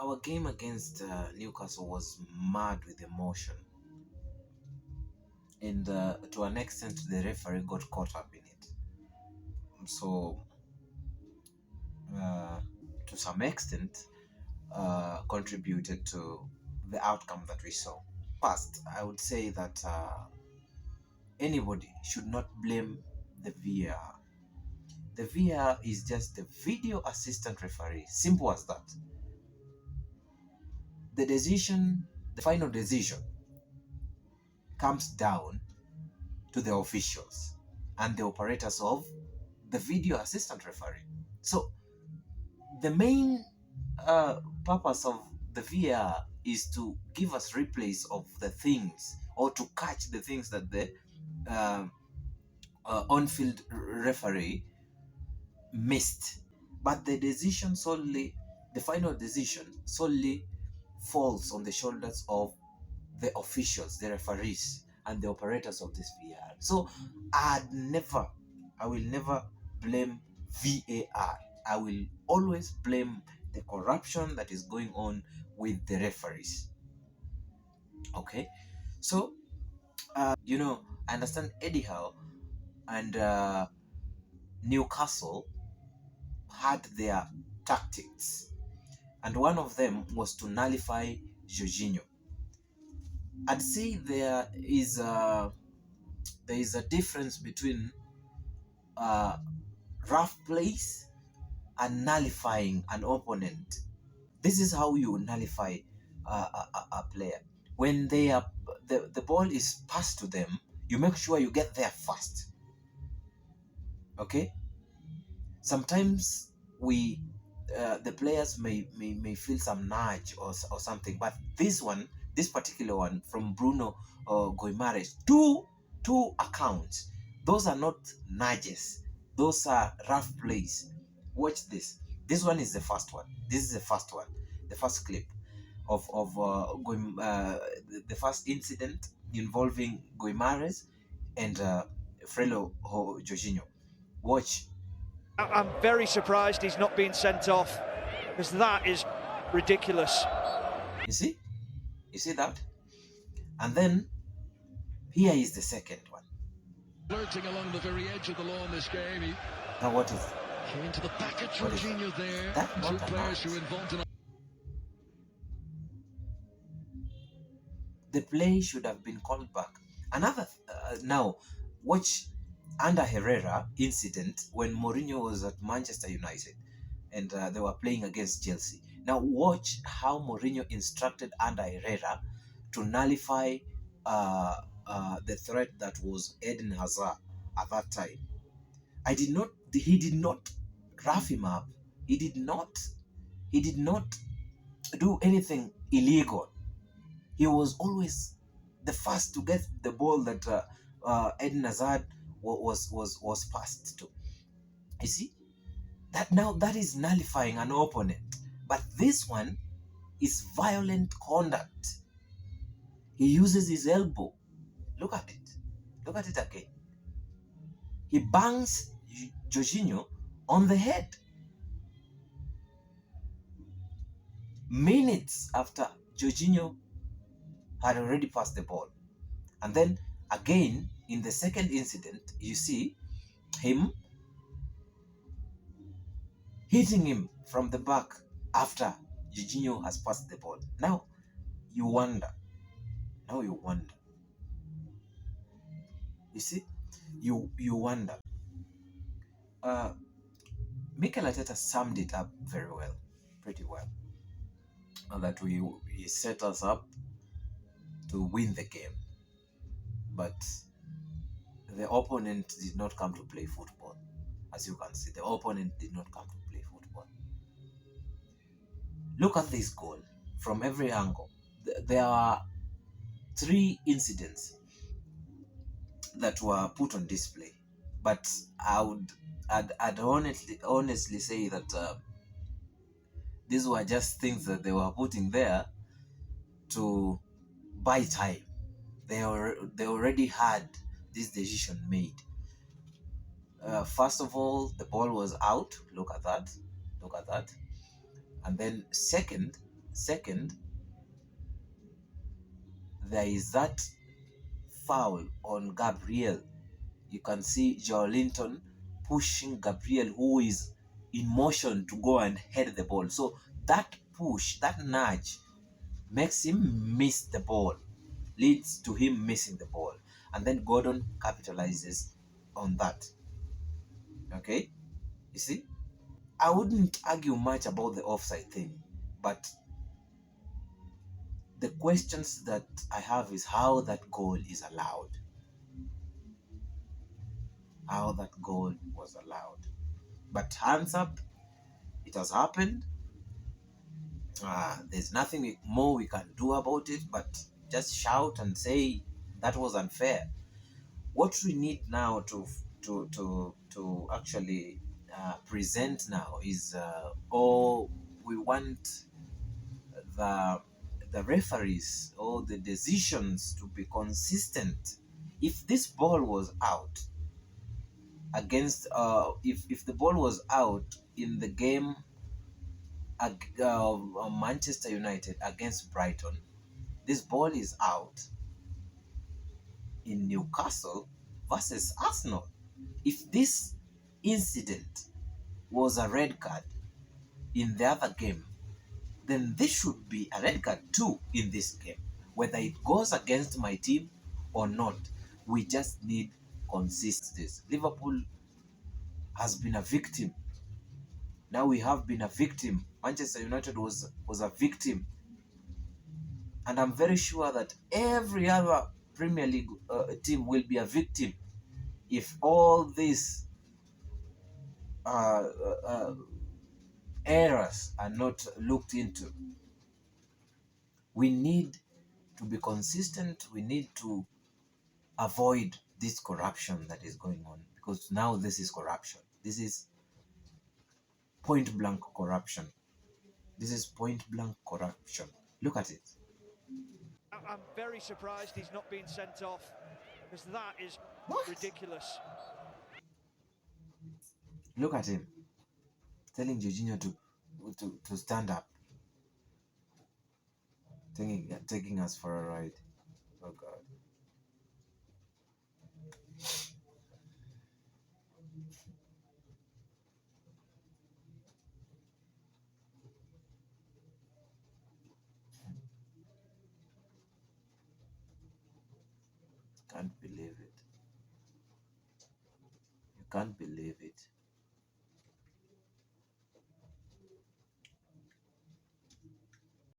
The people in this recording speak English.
our game against Newcastle was mad with emotion, and to an extent, the referee got caught up in it. So, to some extent, contributed to the outcome that we saw. First, I would say that anybody should not blame the VAR. The VAR is just the video assistant referee. Simple as that. The decision, the final decision, comes down to the officials and the operators of the video assistant referee. So the main purpose of the VAR is to give us replays of the things, or to catch the things that the on-field referee missed. But the decision solely, the final decision solely falls on the shoulders of the officials, the referees, and the operators of this VAR. So I will never blame VAR. I will always blame the corruption that is going on with the referees. Okay, so I understand Eddie Howe and Newcastle had their tactics, and one of them was to nullify Jorginho. I'd say there is a difference between rough plays and nullifying an opponent. This is how you nullify a player. When the ball is passed to them, you make sure you get there fast. Okay? Sometimes the players may feel some nudge or something, but this particular one from Bruno Guimaraes, two accounts, those are not nudges, those are rough plays. Watch this. This one is the first one. This is the first one, the first clip of the first incident involving Guimaraes and Frelo Jorginho. Watch. I'm very surprised he's not being sent off, because that is ridiculous. You see that? And then here is the second one. Flirting along the very edge of the law in this game. Now what is it? Came to the back of Jorginho there. That Two players who involved in. The play should have been called back. Another now, watch under Herrera incident when Mourinho was at Manchester United and they were playing against Chelsea. Now watch how Mourinho instructed Under Herrera to nullify the threat that was Eden Hazard at that time. He did not rough him up. He did not do anything illegal. He was always the first to get the ball that Eden Hazard was passed to. You see, that is nullifying an opponent. But this one is violent conduct. He uses his elbow. Look at it. Look at it again. He bangs Jorginho on the head. Minutes after Jorginho had already passed the ball. And then again, in the second incident, you see him hitting him from the back after Jorginho has passed the ball. Now you wonder. You see, you wonder. Mikel Arteta summed it up very well, pretty well. That he set us up to win the game, but the opponent did not come to play football. As you can see, the opponent did not come to play football. Look at this goal from every angle. There are 3 incidents that were put on display, but I'd honestly say that these were just things that they were putting there to buy time. They already had this decision made. First of all, the ball was out. Look at that. And then second, Second, there is that foul on Gabriel. You can see Joe Linton pushing Gabriel, who is in motion to go and head the ball. So that push, that nudge, makes him miss the ball, leads to him missing the ball. And then Gordon capitalizes on that. Okay? You see? I wouldn't argue much about the offside thing, but the questions that I have is how that goal is allowed. How that goal was allowed. But hands up, it has happened. There's nothing more we can do about it, but just shout and say that was unfair. What we need now to actually present now is, or we want the the referees or the decisions to be consistent. If this ball was out against, if the ball was out in the game Manchester United against Brighton, this ball is out in Newcastle versus Arsenal. If this incident was a red card in the other game, then this should be a red card too in this game. Whether it goes against my team or not, we just need consistency. Liverpool has been a victim. Now we have been a victim. Manchester United was a victim. And I'm very sure that every other Premier League team will be a victim if all these uh, uh, errors are not looked into. We need to be consistent. We need to avoid this corruption that is going on, because now this is corruption. This is point blank corruption. This is point blank corruption. Look at it. I'm very surprised he's not being sent off, because that is ridiculous. Look at him telling Jorginho to stand up, taking us for a ride. Oh God. Can't believe it. You can't believe it.